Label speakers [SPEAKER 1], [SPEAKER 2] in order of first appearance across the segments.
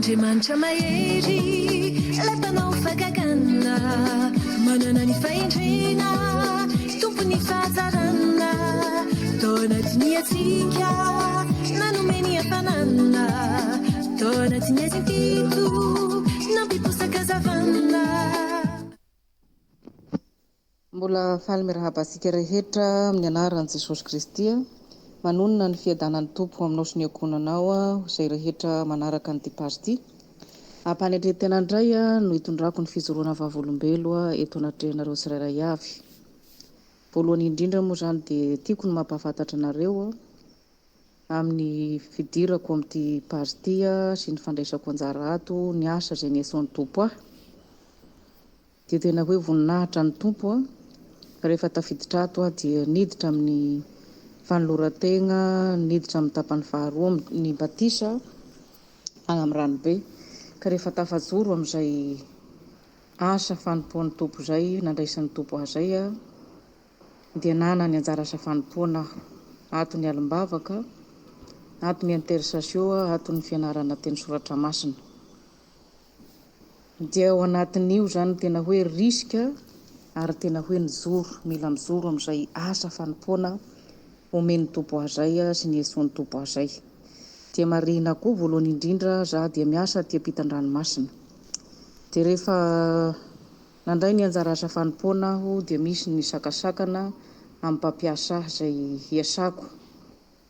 [SPEAKER 1] Andriamanitra mahery latanao fagaganna manana ny fahendrena tompony fahazarana tao anatiny atsika nanomeny hafanana tao anatiny azintito nampiposakazavana.
[SPEAKER 2] Mbola faly mirahaba asika rehetra amin'ny anaran'i Jesosy Kristy, manonona ny fiadanan'ny tompo aminao sy ny ankonanao izay rehetra manaraka ny tipazy ity. Ampanetretena indray no hitondrako ny fijoroana vavolombelo eto anatrehonareo tsirairay avy. Voalohany indrindra moa izany dia tiako ny mampahafantatra anareo amin'ny fidirako amin'ity pazy ity sy ny fandraisako anjara ato ny asa izay niesaon'ny tompo ahy. Dia tena hoe voninahitra ny tompo rehefa tafiditra ato dia niditra amin'ny fanoloran-tegna, niditra amin'ny tapany faharoa ny batisa any amin'ny ranobe. Ka rehefa tafajoro amin'izay asa fanompoan'ny tompo izay, nandraisan'ny tompo ahy izay dia nana ny anjara asa fanompoana ato ny alimbavaka, ato ny intersation, ato ny fianarana teny soratra masina. Dia ao anatin'io izany tena hoe risika ary tena hoe nijoro, mila mijoro amin'izay asa fanompoana omen'ny tompo ahy izay sy ny esoan'ny tompo ahy izay. Dia marina koa voalohany indrindra za dia miasa aty ampitan-dranomasina. Dia rehefa nandray ny anjara asa fanompoana aho dia misy ny sakasakana amin'ny mpampiasa ahy izay hiasako,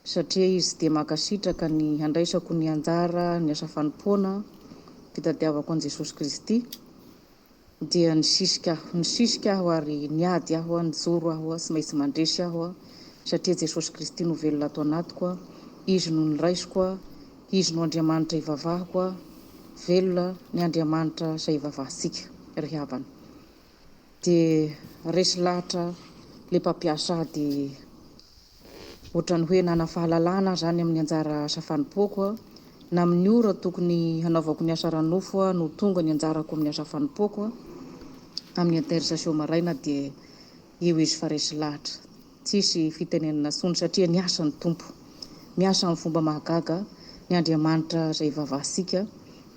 [SPEAKER 2] satria izy dia makasitraka ny handraisako ny anjara ny asa fanompoana fitadiavako an'i Jesosy Kristy. Dia nisisika aho ary niady aho nijoro aho tsy maintsy mandresy aho satria Jesosy Kristy no velona ato anatiko, izy no niraisiko, izy no Andriamanitra ivavahako, velona ny Andriamanitra izay ivavahantsika ry havana. Dia resy lahatra le mpampiasa dia ohatrany hoe nana fahalalana zany amin'ny anjara asa fanompoako na amin'ny ora tokony hanaovako ny asa ranofo no tonga ny anjarako amin'ny asa fanompoako amin'ny intersation maraina dia io izy fa resy lahatra, tsisy fitenenana tsony satria ny asa ny tompo, miasa amin'ny fomba mahagaga ny Andriamanitra izay ivavahantsika,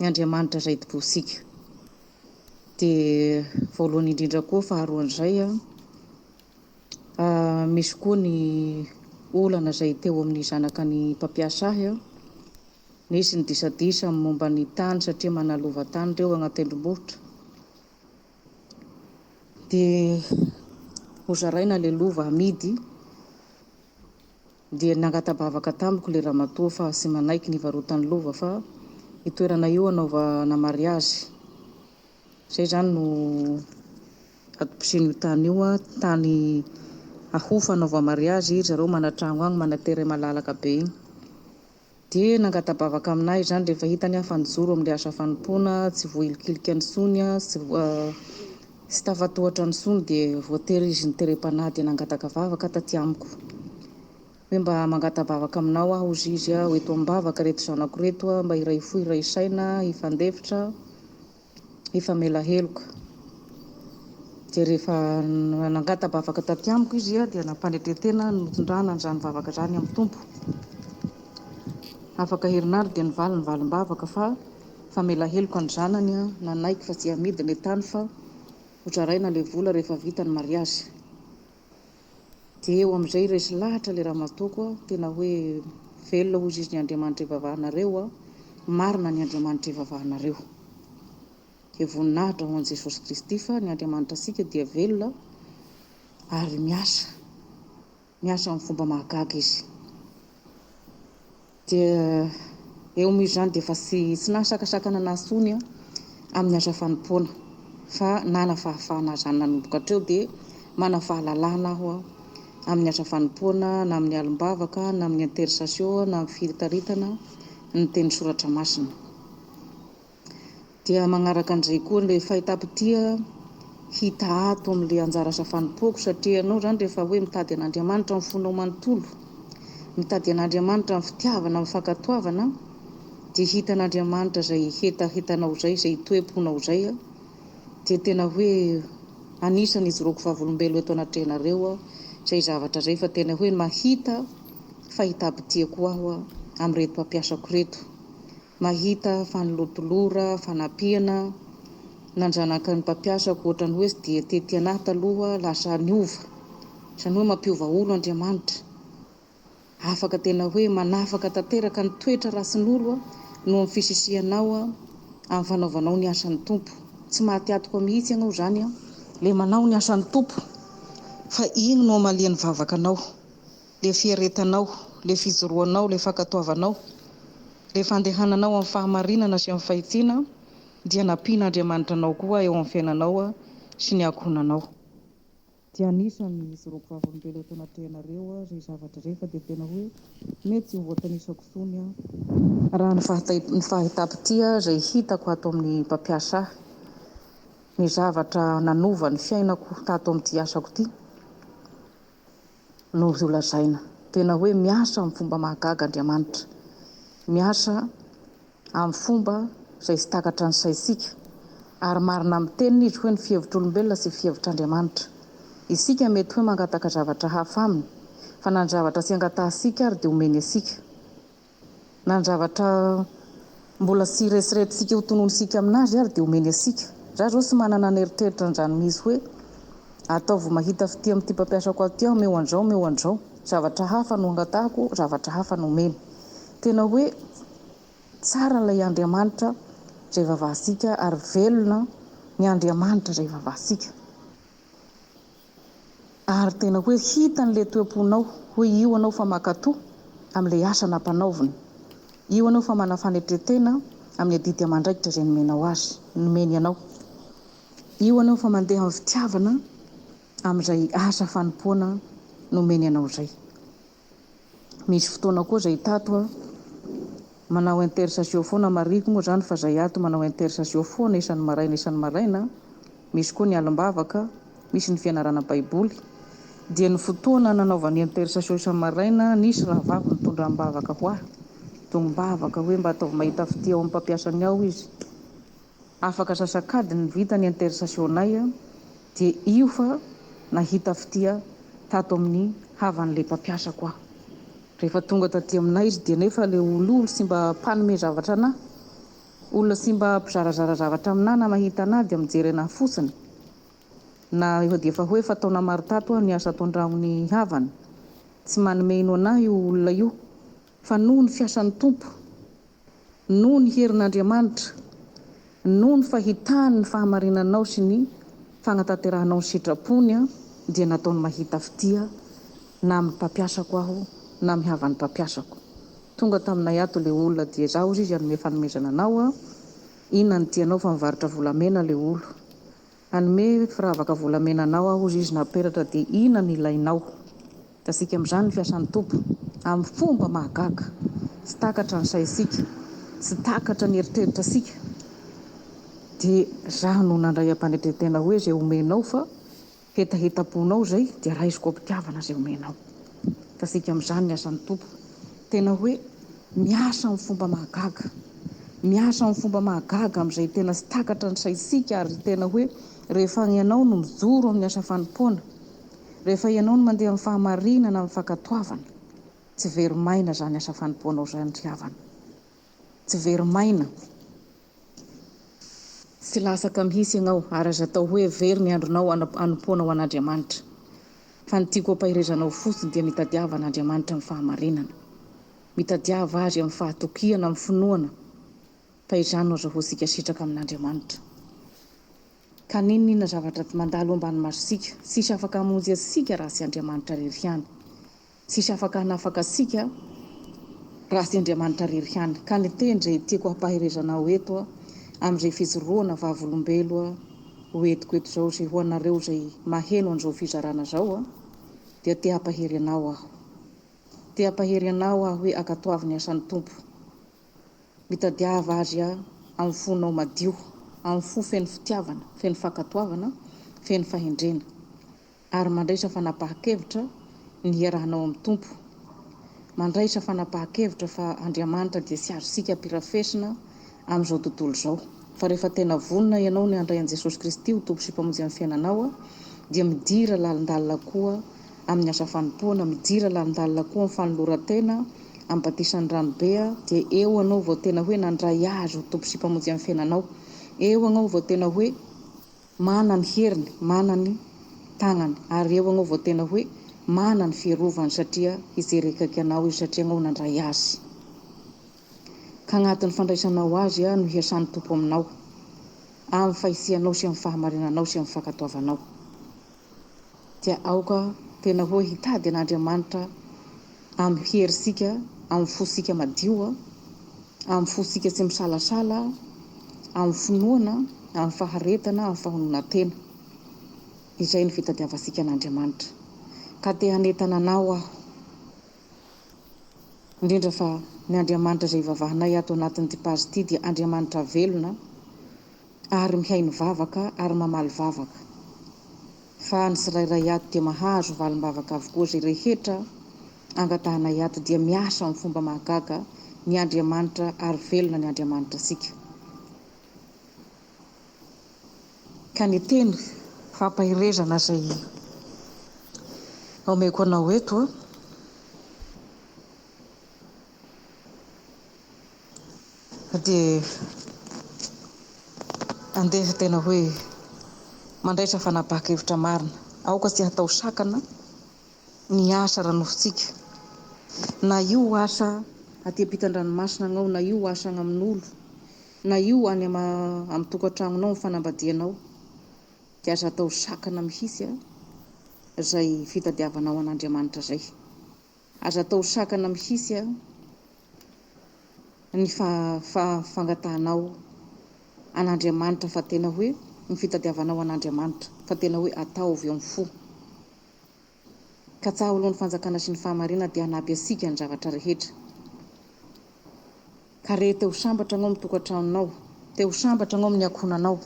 [SPEAKER 2] ny Andriamanitra izay toposika. Dia voalohany indrindra koa faharoan'izay misy koa ny olana izay teo amin'ny zanaka ny mpampiasa ahy nisy ny disadisa amin'ny momba ny tany satria manalova tany reo anaty tendrombohitra. Dia hozaraina le lova amidy dia nangatabavaka tamiko le ramatoa fa sy manaiky ny varotany lova fa itoerana io anaovana mariazy. Izay zany no atopisian'io tany io, tany ahofa anaova mariazy, zareo manatrano agny manatery malalaka be igny. Dia nangatabavaka aminahy zany rehefa hitany aho fa nijoro amin'le asa fanompoana, tsy voailikilika ny sony, tsy tafatohatra ny sony dia voatery izy niterem-panahy dia nangatakavavaka taty amiko. Hoe mba mangatabavaka aminao aho ozy izy ho eto ambavaka reto zanako reto mba iray fo iray saina, hifandefitra, hifamela heloka. Dia rehefa nangatabavaka taty amiko izy dia nampanetretena notondrana n'izany vavaka zany amin'ny tompo. Afaka herinandro dia nivaly ny valim-bavaka fa mela heloka ny zanany nanaiky fa tsy amidy ny tany fa hozaraina le vola rehefa vita ny mariazy. Dia eo amin'izay resy lahatra le ramatoko, tena hoe velona hozy izy ny Andriamanitra ivavahanareo, marina ny Andriamanitra ivavahanareo. Dia voninahitra ho an'i Jesosy Kristy fa ny Andriamanitra sika dia velona ary miasa amin'ny fomba mahagaga izy. Dia eo amin'io zany dia fa tsy nahasakasakana nahatsony amin'ny asa fanompoana fa nana fahafahana zany nanomboka hatreo dia mana fahalalana aho amin'ny asa fanompoana na amin'ny alimbavaka na amin'ny intersation na amin'ny fitaritana ny teny soratra masina. Dia magnaraka an'izay koa le fahitapitia hita ato amin'le anjara asa fanompoako satria ianao zany rehefa hoe mitady an'Andriamanitra amin'ny fonao manontolo, mitady an'Andriamanitra amin'ny fitiavana, amin'ny fankatoavana, dia hitan'Andriamanitra izay hetahetanao izay, izay toe-ponao izay, dia tena hoe anisany ijoroako vavolombelo eto anatrehanareo izay zavatra izay fa tena hoe mahita fahitapitia koa aho amin'ireto mpampiasako reto. mahita fanolotolora, fanapiana, nandranaka ny mpampiasako ohatrany hoe tsy dia tety anahy taloha lasa niova. Izany hoe mampiova olo Andriamanitra. Afaka tena hoe manafaka tanteraka ny toetra rasin'olo no amin'ny fisisihanao amin'ny fanaovanao ny asan'ny tompo. Tsy mahatiatoko mihitsy ianao zany le manao ny asan'ny tompo, fa iny no amalian'ny vavakanao, le fieretanao, le fijoroanao, le fankatoavanao, le fandehananao amin'ny fahamarinana sy amin'ny fahitsiana, dia nampian'Andriamanitra anao koa eo amin'ny fiainanao sy ny ankohonanao. Dia anisan'ny zoroko vavolombelona eto anatrehanareo izay zavatra rehefa dia tena hoe mety tsy ho voatanisako tsony raha ny fahitapitỳ izay hitako ato amin'ny mpampiasa ahy, ny zavatra nanova ny fiainako tato amin'ity asako ity no lazaina. Tena hoe miasa amin'ny fomba mahagaga Andriamanitra, miasa amin'ny fomba izay tsy takatra ny saisika, ary marina amin'ny teniny izy hoe ny fihevitr'olombelona sy fihevitr'Andriamanitra. Isika mety hoe mangataka zavatra hafa aminy, fa na ny zavatra tsy angatahantsika ary dia omeny asika. Na ny zavatra mbola tsy retsiretintsika ho tonononsika aminazy ary dia omeny asika. Raha zao tsy manana ny eritreritra an'izany mihitsy hoe ataovy mahita fity amin'ity mpampiasako aty aho, meo an'izao, zavatra hafa no angatahako, zavatra hafa no omeny. Tena hoe tsara ilay Andriamanitra izay vavahasika, ary velona ny Andriamanitra izay vavahasika. Ary tena hoe hita n'le toe-ponao hoe io anao fa mankatoa amin'ilay asa nampanaoviny, io anao fa mana fanetretena amin'ny adity aman-draikitra izay nomenao azy, nomeny anao, io anao fa mandeha amin'ny fitiavana amin'izay asa fanompoana nomeny anao izay. Misy fotoana koa izay tato manao intersation foana mariko moa zany, fa izay ato manao intersation foana isan'ny maraina, misy koa ny alim-bavaka, misy ny fianarana baiboly. Dia ny fotoana nanaovan'ny intersation isan'ny maraina, nisy raha vavy nitondra am-bavaka ho ahy, tongom-bavaka hoe mba ataovy mahita fity ao amin'ny mpampiasany ao izy. Afaka sasakady ny vita ny intersationnay, dia io fa nahita fity tato amin'ny havan'ilay mpampiasako aho. Rehefa tonga taty aminay izy dia nefa le olo sy mba mpanome zavatra anahy, olona sy mba mpizarazara zavatra aminahy na mahita anahy dia mijery anahy fotsiny, na dia efa hoe fataona maro tato ny asa ato an-dragnony havana, tsy manome ino anahy io olona io, fa noho ny fiasan'ny tompo, noho ny herin'Andriamanitra, noho ny fahitany ny fahamarinanao sy ny fanatanteranao ny sitrapony dia nataony mahita fitia na amin'ny mpampiasako aho na amin'ny havan'ny mpampiasako. Tonga taminay ato le olona dia zaho izy anome fanomezana anao, inona ny tianao fa mivarotra volamena le olo, anome firavaka volamena anao aho izy naperatra, dia inona ny ilainao. Tasika amin'izany ny fiasan'ny tompo amin'ny fomba mahagaga, tsy takatra ny saisika, tsy takatra ny eritreritra sika, dia zaho no nandray am-panetretena hoe izay omenao fa hetaheta-ponao izay dia raisiko am-pitiavana izay omenao. Tasika amin'izany ny asan'ny tompo, tena hoe miasa amin'ny fomba mahagaga, miasa amin'ny fomba mahagaga amin'izay tena tsy takatra ny saisika, ary tena hoe rehefa ianao no mijoro amin'ny asa fanompoana, rehefa ianao no mandeha amin'ny fahamarinana amin'ny fankatoavana, tsy very maina zany asa fanompoanao izany ry havana, tsy very maina, tsy lasaka mihitsy ianao, ary aza atao hoe very ny andronao hanompoanao an'Andriamanitra. Fa ny tiako ampahirezanao fotsiny dia mitadiava an'Andriamanitra amin'ny fahamarinana, mitadiava azy amin'ny fahatokiana, amin'ny finoana, fa izany no azahoantsika sitraka amin'Andriamanitra. Ka ninona zavatra mandalo ambany masosika, tsisy afaka hamonjy antsika raha tsy Andriamanitra irery ihany, tsisy afaka hanafaka antsika raha tsy Andriamanitra irery ihany. Ka ny teny izay tiako hampahirezanao eto amin'izay fijoroana vavolombelo hoentiko eto izao, izay ho anareo izay maheno an'izao fizarana izao, dia te hampahery anao aho, te hampahery anao aho hoe ankatoavy ny asan'ny tompo, mitadiava azy amin'ny fonao madio, amin'ny fo feno fitiavana, feno fankatoavana, feno fahendrena, ary mandraisa fanapahan-kevitra ny hiarahanao amin'ny tompo, mandraisa fanapahan-kevitra fa Andriamanitra dia tsy azosika hampirafesina amin'izao tontolo izao, fa rehefa tena vonona ianao ny handray an'i Jesosy Kristy ho tompo sy mpamonjy amin'ny fiainanao, dia midira lalindalina koa amin'ny asa fanompoana, midira lalindalina koa amin'ny fanoloran-tena, ambatisa ny ranobe dia eo anao vao tena hoe nandray azy ho tompo sy mpamonjy amin'ny fiainanao. Eo anao vao tena hoe mana ny heriny, mana ny tagnany, ary eo anao vao tena hoe mana ny fiarovany satria izay rekaiky anao izy satria anao nandray azy. Ka agnatin'ny fandraisanao azy no hiasan'ny tompo aminao amin'ny fahisianao sy amin'ny fahamarinanao sy amin'ny fankatoavanao. Dia aoka tena hoe hitady an'Andriamanitra amin'ny herisika, amin'ny fosika madio, amin'ny fosika tsy misalasala, amin'ny finoana, amin'ny faharetana, amin'ny fahonona-tena. Izay ny fitadiavasika an'Andriamanitra. Ka te hanentana anao aho, indrindra fa ny Andriamanitra izay ivavahanay ato anatin'ity pazy ity dia Andriamanitra velona ary mihay ny vavaka ary mamaly vavaka. Fa ny tsirairay ato dia mahazo valim-bavaka avokoa. Izay rehetra angatahanay ato dia miasa amin'ny fomba mahagaga ny Andriamanitra ary velona ny Andriamanitra sika. Ka ny teny fampahirezana izay omeko anao eto dia andeha tena hoe mandraisa fanapaka-hevitra marina. Aoka tsy hatao sakana ny asa ranofitsika, na io asa aty ampitan-dranomasina anao, na io asa amin'olo, na io any amin'ny tokantragnonao ny fanambadianao, dia aza atao sakana mihitsy izay fitadiavanao an'Andriamanitra izay. Aza atao sakana mihitsy ny fangatahanao an'Andriamanitra fa tena hoe ny fitadiavanao an'Andriamanitra fa tena hoe ataovy eo amin'ny fo. Ka tsaho alohan'ny fanjakana sy ny fahamarinana dia hanampy asika ny zavatra rehetra. Ka rehetra ho sambatra anao amin'ny tokantranonao, te ho sambatra anao amin'ny ankohonanao,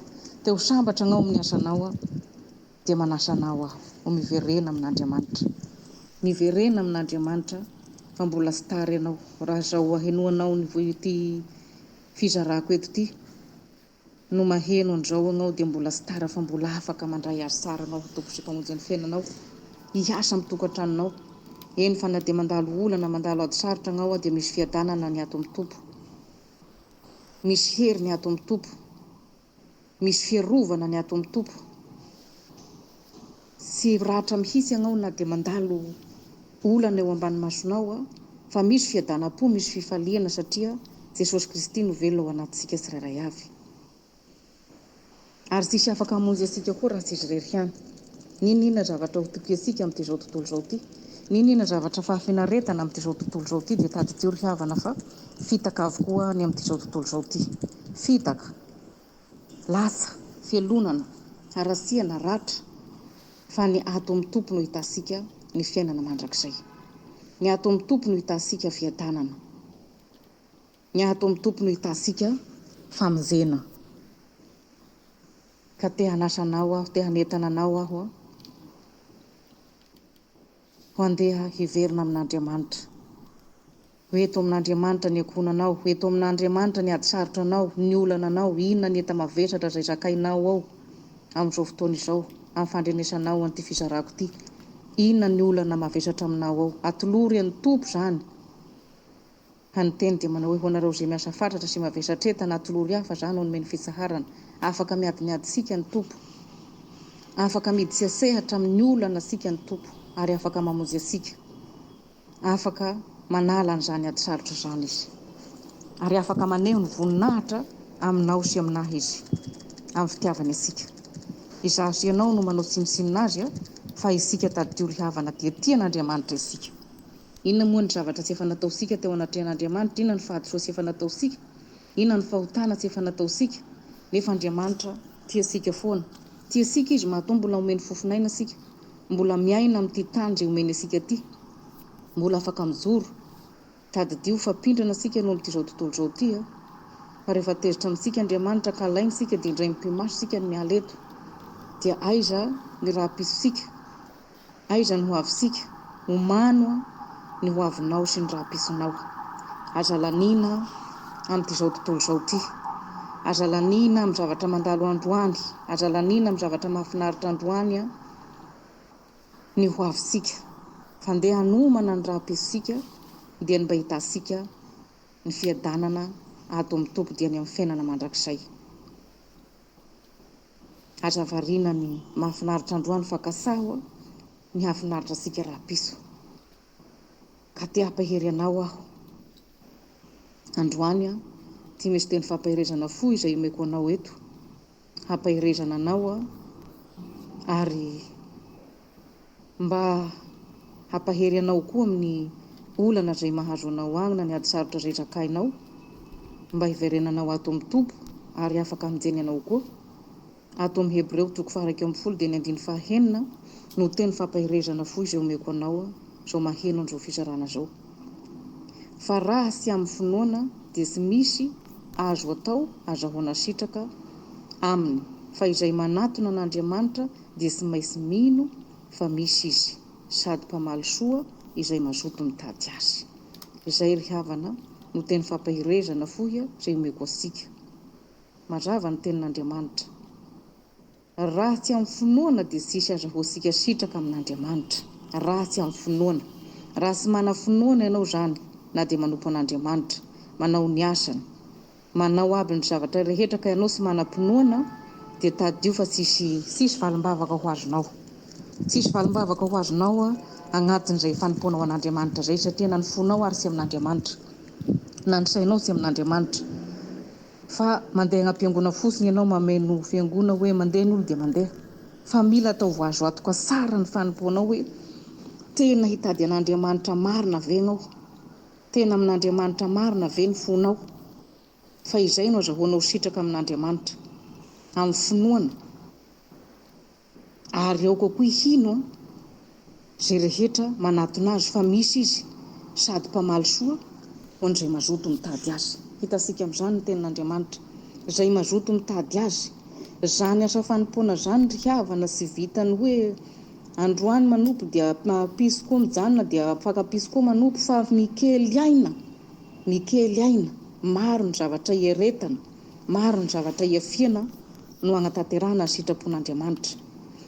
[SPEAKER 2] te ho sambatra anao amin'ny asanao dia manasa anao ho miverena amin'Andriamanitra. Miverena amin'Andriamanitra fa mbola sy tary ianao. Raha izao ahenoanao ity fizarako eto ity no maheno an'izao anao dia mbola sy tara fa mbola afaka mandray azy tsara anao tompo sy mpamonjy ny fiainanao, hiasa amin'ny tokantranonao. Eny fa na dia mandalo olana, mandalo ady sarotra anao dia misy fiadanana ny ato amin'ny tompo, misy hery ny ato amin'ny tompo, misy fiarovana ny ato amin'ny tompo. Sy ratra mihitsy anao na dia mandalo olana eo ambany masonao fa misy fiadanam-po, misy fifaliana satria Jesosy Kristy no velona ao anatintsika tsirairay avy. Ary tsisy afaka hamonjy antsika koa raha tsy izy irery ihany. Ninona zavatra ho toky antsika amin'izao tontolo izao ity, ninona zavatra fahafinaretana amin'izao tontolo izao ity dia tady teo ry havana fa fitaka avokoa ny amin'izao tontolo izao ity. Fitaka, lasa, fialonana, harasiana, ratra, fa ny ato amin'ny tompo no hitasika ny fiainana mandrakizay. Ny ato amin'ny tompo no hitasika fiadanana. Ny ato amin'ny tompo no hitasika famonjena. Ka te hanasa anao aho, te hanentana anao aho ho andeha hiverina amin'Andriamanitra. Hoeto amin'Andriamanitra ny ankohonanao, hoeto amin'Andriamanitra ny ady sarotra anao, ny olana anao, inona ny enta mavesatra izay zakainao ao amin'izao fotoana izao, amin'ny fandrenesanao an'ity fizarako ity. Inona ny olana mavesatra aminao ao, atolory an'ny tompo izany. Hanyteny dia manao hoe ho anareo izay miasa fatratra sy mavesatra entana atolory hafa izany ho nomeny fitsaharana. Afaka miadimiady sika ny tompo, afaka miditsy sehatra amin'ny olana sika ny tompo, ary afaka mamonjy asika, afaka manala an'izany ady sarotra izany izy, ary afaka maneho ny voninahitra aminao sy aminahy izy amin'ny fitiavany asika. Izaho sy ianao no manao tsinosinona azy fa isika tady teo ry havana dia tian'Andriamanitra isika. Inona moa ny zavatra tsy efa natao sika teo anatrehan'Andriamanitra, inona ny fahadisoa tsy efa natao sika, inona ny fahotana tsy efa natao sika, nefa Andriamanitra tia sika foana. Tia sika izy mahatao mbola omeny fofinaina sika, mbola miaina amin'ity tany izay omeny asika ity, mbola afaka mijoro. Tadidio fampindrana sika no amin'ity izao tontolo izao ity fa rehefa tezitra amintsika Andriamanitra ka alainy sika dia indray mimpimaso sika ny miala eto, dia aiza ny raha-piso sika, aiza ny ho avisika, homano ny ho avinao sy ny raha-pisonao. Aza laniana amin'ity izao tontolo izao ity, aza laniana amin'ny zavatra mandalo androany, aza laniana amin'ny zavatra mahafinaritra androany ny ho avisika, fa andeha hanomana ny raha-pisosika dia ny mba hitasika ny fiadanana ato amin'ny tompo dia ny amin'ny fiainana mandrakizay. Aza variana ny mahafinaritra androany fakasaho ny hafinaritra asika rahapiso. Ka te hampahery anao aho. Androany ty misy teny fampahirezana fo izay omeko anao eto. Hampahirezana anao ary mba hampahery anao koa amin'ny olana izay mahazo anao agny na ny ady sarotra izay zakainao, mba hiverenanao ato amin'ny tompo ary afaka mijeny anao koa. Ato amin'ny Hebreo 4:10 dia ny 5 no teny fampahirezana fo izay omeko anao zao maheno an'izao fizarana zao. Fa raha sy amin'ny finoana dia tsy misy azo atao azahoana sitraka aminy, fa izay manatona an'Andriamanitra dia tsy maintsy mino fa misy izy, sady mpamaly soa izay mazoto mitady azy. Izay ry havana no teny fampahirezana fohy izay omeko asika. Mazava ny tenin'Andriamanitra. Raha tsy amin'ny finoana dia tsisy azahoantsika sitraka amin'Andriamanitra. Raha tsy amin'ny finoana. Raha tsy mana finoana ianao zany, na dia manompo an'Andriamanitra, manao ny asany, manao aby ny zavatra rehetra ka ianao tsy manam-pinoana, dia tadio fa tsisy valim-bavaka ho azonao. Tsisy valim-bavaka ho azonao agnatin'izay fanompoana ho an'Andriamanitra zay, satria na ny fonao ary tsy amin'Andriamanitra, na ny sainao tsy amin'Andriamanitra. Fa mandeha agnam-piangona fotsiny ianao mameno fiangona hoe mandeha ny olo dia mandeha. Fa mila atao voazo atoka tsara ny fanompoanao hoe tena hitady an'Andriamanitra marina ve ianao, tena amin'Andriamanitra marina ve ny fonao. Fa izay no azahoanao sitraka amin'Andriamanitra amin'ny finoana. Ary ao kokoa hino zay rehetra manatona azy fa misy izy, sady mpamaly soa ho an'izay mazoto mitady azy. Hitasika amin'izany ny tenin'Andriamanitra, izay mazoto mitady azy. Zany asa fanompoana zany ry havana tsy vitany hoe androany manompo dia pisy koa mijanona dia afaka pisy koa manompo, fa mikely aina, maro ny zavatra ieretana, maro ny zavatra iafiana no agnatanterahana ny sitrapon'Andriamanitra,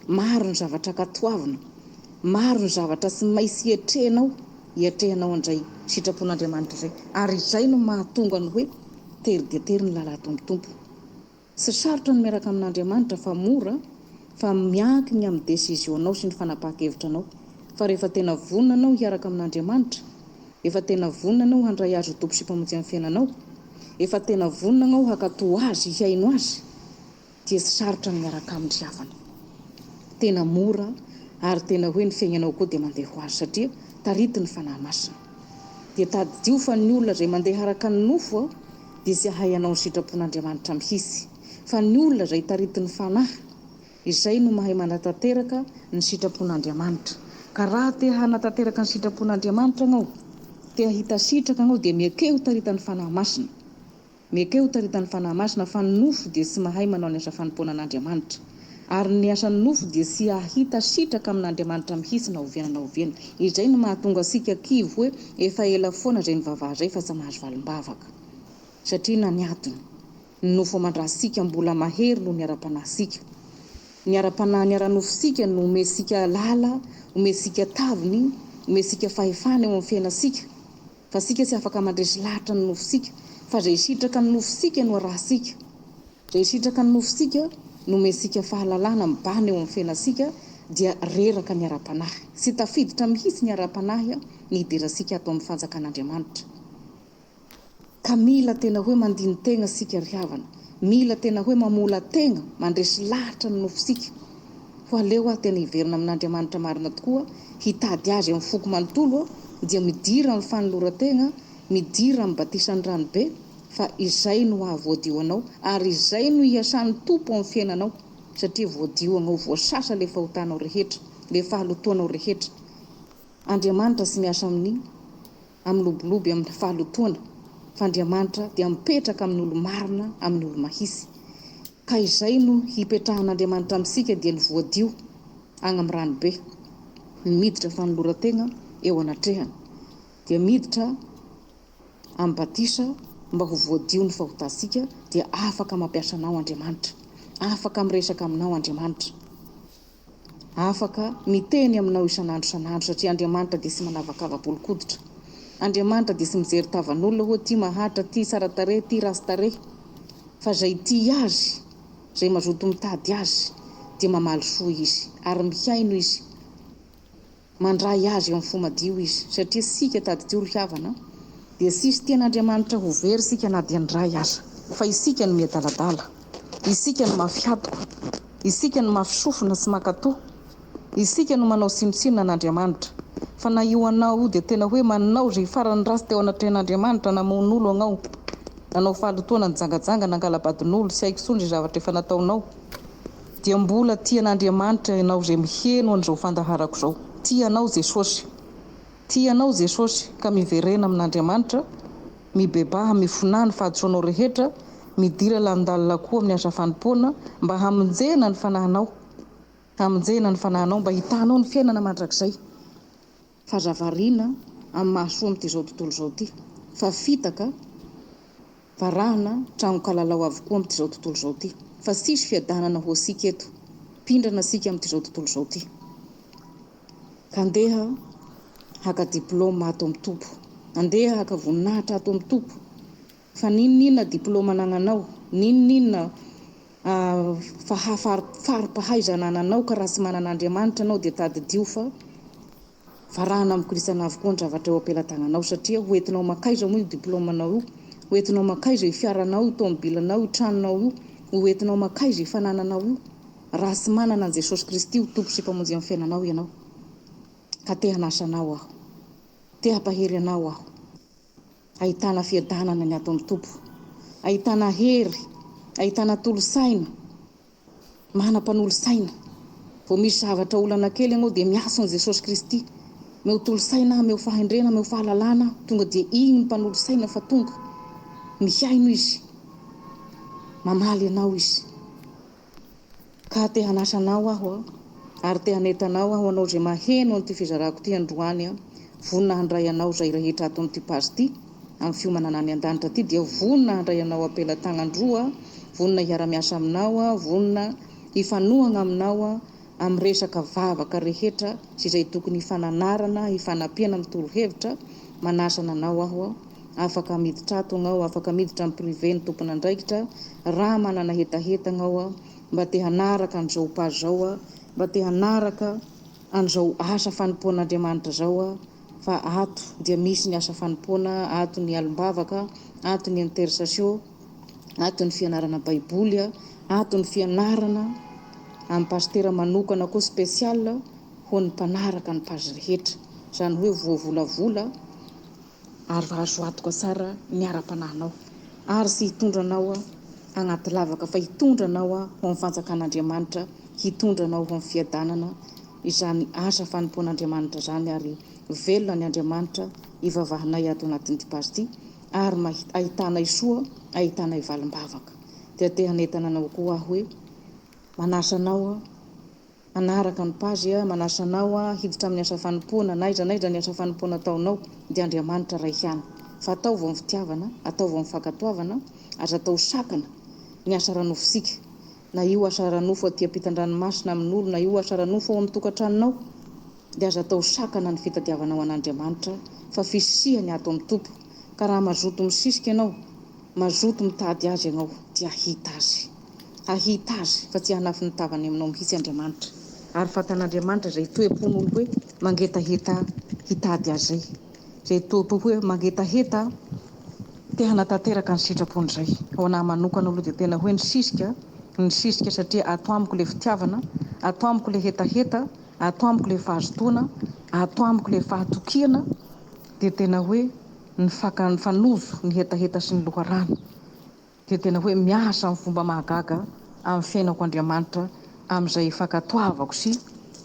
[SPEAKER 2] maro ny zavatra katoavina, maro ny zavatra tsy maintsy hiatrehanao an'izay sitrapon'Andriamanitra izay. Ary izay no mahatonga ny hoe tery dia tery ny lalà tompo. Tsy sarotra ny miaraka amin'Andriamanitra fa mora, fa miankina amin'ny desizionao sy ny fanapahan-kevitranao. Fa rehefa tena vonona anao hiaraka amin'Andriamanitra, efa tena vonona anao handray azy ho tompo sy mpamonjy amin'ny fiainanao, efa tena vonona anao hakatoa azy, hiaino azy, dia tsy sarotra ny miaraka amin'ny havana. Tena mora ary tena hoe ny fiainanao koa dia mandeha ho azy, satria tarity ny fanahy masina. Dia tadio fa ny olona izay mandeha haraka ny nofo dia tsy ahay anao ny sitrapon'Andriamanitra mihitsy, fa ny olona izay tarity ny fanahy, izay no mahay manatanteraka ny sitrapon'Andriamanitra. Ka raha te hanatanteraka ny sitrapon'Andriamanitra ianao, te hahita sitraka ianao, dia miekeo taritany fanahy masina. Miekeo taritany fanahy masina, fa ny nofo dia tsy mahay manao ny asa fanompoanan'Andriamanitra. Ary ny asan'ny nofo dia tsy hahita sitraka amin'Andriamanitra mihitsy na oviana. Izay no mahatonga asika kivo hoe efa ela foana izay ny vavaha zay fa tsy mahazo valim-bavaka. Satria na ny atony, ny nofo amandrasika mbola mahery no ny ara-panahsika. Ny ara-panahy, ny ara-nofosika no omesika lala, omesika taviny, omesika fahefana eo amin'ny fiainasika. Fa sika tsy afaka mandresy lahatra ny nofosika, fa izay sitraka ny nofosika no arahasika. Izay sitraka ny nofosika no omesika fahalalana mibany eo amin'ny fiainasika, dia reraka ny ara-panahy. Tsy tafiditra mihitsy ny ara-panahy ny hidirasika ato amin'ny fanjakan'Andriamanitra. Ka mila tena hoe mandiny tegna sika ry havana, mila tena hoe mamola tegna, mandresy lahatra ny nofosika. Ho aleo tena hiverina amin'Andriamanitra marina tokoa, hitady azy amin'ny foko manontolo, dia midira amin'ny fanoloran-tegna, midira amin'ny batisan'ny ranobe, fa izay no ahavoadio anao, ary izay no hiasan'ny tompo amin'ny fiainanao, satria voadio anao, voasasa le fahotanao rehetra, le fahalotoanao rehetra. Andriamanitra tsy miasa amin'ny loboloby amin'ny fahalotoana, fa Andriamanitra dia mipetraka amin'ny olo marina, amin'ny olo mahitsy. Ka izay no hipetrahan'Andriamanitra amintsika dia ny voadio agny amin'ny ranobe, miditra fanoloran-tegna eo anatrehany, dia miditra amin'ny batisa mba ho voadio ny fahotansika, dia afaka mampiasa anao Andriamanitra, afaka miresaka aminao Andriamanitra, afaka miteny aminao isan'andro, satria Andriamanitra dia tsy manavakava bolkoditra. Andriamanitra dia tsy mijery tavan'olona hoe ty mahatra, ty tsara tarehy, ty ratsy tarehy, fa zay ty azy, zay mazoto mitady azy dia mamaly soa izy ary mihaino izy, mandray azy eo amin'ny fo madio izy, satria sika tadidiro havana dia sisy tian'Andriamanitra ho very sika na dia ndray aza, fa isika no miadaladala, isika no mafiatoka, isika no mafisofina sy makatoa, isika no manao sinotsinona n'Andriamanitra. Fa na io anao dia tena hoe manao zay farany ratsy teo anatrehan'Andriamanitra, namoan'olo anao, nanao fahalotoana nijangajanga nangalabadin'olo, sy haiko tsony zavatra efa nataonao, dia mbola tian'Andriamanitra ianao zay miheno an'izao fandaharako zao. Tianao Jesosy, tianao Jesosy ka miverena amin'Andriamanitra, mibebaha, mifonany fahadosoanao rehetra, midira landalina koa amin'ny asa fanompoana mba hamonjena ny fanahinao, hamonjena ny fanahinao mba hitanao ny fiainana mandrakizay. Fazavariana amin'ny mahasoa amin'ity zao tontolo zao ty, fa fitaka varahana trano-kalalao avokoa amin'ity zao tontolo zao ty, fa sisy fiadanana ho asika eto, pindrana sika amin'ity zao tontolo zao ty. Kandeha haka diplôma ato amin'ny topo, andeha haka voninahitra ato amin'ny topo, fa ninona diplôma nananao, ninona faripahaizana nanao ka raha tsy manan'Andriamanitra anao dia tadidio fa varahana amin'ny Kristy avokoa ny zavatra eo am-pelantananao, satria hoentinao makaiza moa io diplômanao io, hoentinao makaiza io fiaranao, io tomobilanao, io tranonao io, hoentinao makaiza io fanananao io, raha tsy manana an Jesosy Kristy io tompo sy mpamonjy amin'ny fiainanao ianao. Ka te hanasanao aho, te hampahery anao aho, ahitana fiadanana ny ato amin'ny topo, ahitana hery, ahitana tolosaina, manam-panolo-saina. Vao misy zavatra olana kely ianao dia miasa an Jesosy Kristy, meo tolosaina, meo fahendrena, meo fahalalana, tonga dia igny ny mpanolosaina fa tonga mihaino izy, mamaly anao izy. Ka te hanasanao aho ary te hanetanao aho, anao zay maheno an'ity fizarako ty androany, vonina handray anao zay rehetra ato amin'ity pazy ty, amin'ny fiomanana any an-danitra ty, dia vonina handray anao ampela-tagnandroa, vonina hiara-miasa aminao, vonina hifanohana aminao amin'ny resaka vavaka rehetra sy izay tokony hifananarana, hifanampiana amin'ny torohevitra. Manasana anao aho, afaka miditra ato anao, afaka miditra amin'ny privé ny tompona andraikitra, raha manana hetaheta anao mba te hanaraka an'izao pazy zao, mba te hanaraka an'izao asa fanompoan'Andriamanitra zao, fa ato dia misy ny asa fanompoana, ato ny alim-bavaka, ato ny intercession, ato ny fianarana baiboly, ato ny fianarana amin'ny pastera manokana koa spesial ho ny mpanaraka ny pazy rehetra, izany hoe voavolavola ary azo atoka tsara ny ara-panahinao, ary sy hitondranao agnaty lavaka, fa hitondranao ho amin'ny fanjakan'Andriamanitra, hitondranao ho amin'ny fiadanana izany asa fanompoan'Andriamanitra zany, ary velona ny Andriamanitra ivavahanay ato anatin'ity pazy ty, ary ahitanay soa, ahitanay valim-bavaka. Dia te hanetana anao koa aho hoe manasanao manaraka ny pazy, manasanao hiditra amin'ny asa fanompoana, naiza ny asa fanompoana ataonao dia Andriamanitra ray ihany, fa atao vao amin'ny fitiavana, atao vao amin'ny fankatoavana, aza atao sakana ny asa ranofosika, na io asa ranofo aty ampitan-dranomasina amin'olo, na io asa ranofo ao amin'ny tokantranonao, dia aza atao sakana ny fitadiavanao an'Andriamanitra, fa fisihany ato amin'ny topo. Ka raha mazoto misisika ianao, mazoto mitady azy ianao, dia ahita azy, ahita azy, fa tsy hanafy ny tavany aminao mihitsy Andriamanitra. Ary fatan'Andriamanitra zay toe-pon'olo hoe mangetaheta hitady azy zay, zay toe-po hoe mangetaheta te hanatanteraka ny sitrapony zay. Ho anahy manokana aloha dia tena hoe nisisika satria ato amiko le fitiavana, ato amiko le hetaheta, ato amiko le fahazotoana, ato amiko le fahatokiana, dia tena hoe ny fanozo ny hetaheta sy ny loharano, dia tena hoe miasa amin'ny fomba mahagaga amin'ny fiainako Andriamanitra, amin'izay fankatoavako sy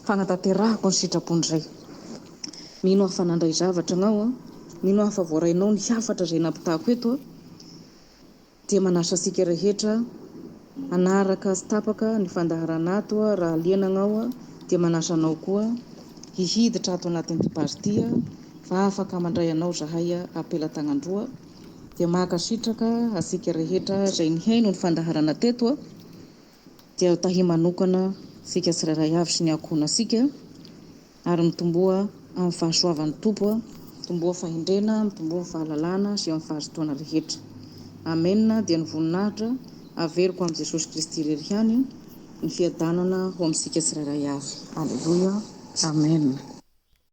[SPEAKER 2] fanatanterahako ny sitrapony zay. Mino aho fa nandray zavatra anao, mino aho fa voarainao ny hafatra zay nampitahako eto, dia manasa sika rehetra anaraka sy tapaka ny fandaharana ato, raha liana anao dia manasa anao koa hihiditra ato anatin'ity pazy ty, fa afaka mandray anao zahay ampela-tagnandroa, dia makasitraka asika rehetra zay nihaino ny fandaharana teto, dia tahi manokana sika tsirairay avy sy ny akohona sika, ary mitomboa amin'ny fahasoavan'ny tompo mitomboa fahindrena, mitomboa fahalalana sy amin'ny fahazotoana rehetra. Amen. Dia ny voninahitra averiko amin'ny Jesosy Kristy irery ihany ny fiadanana ho amintsika tsirairay avy. Alleluia. Amen.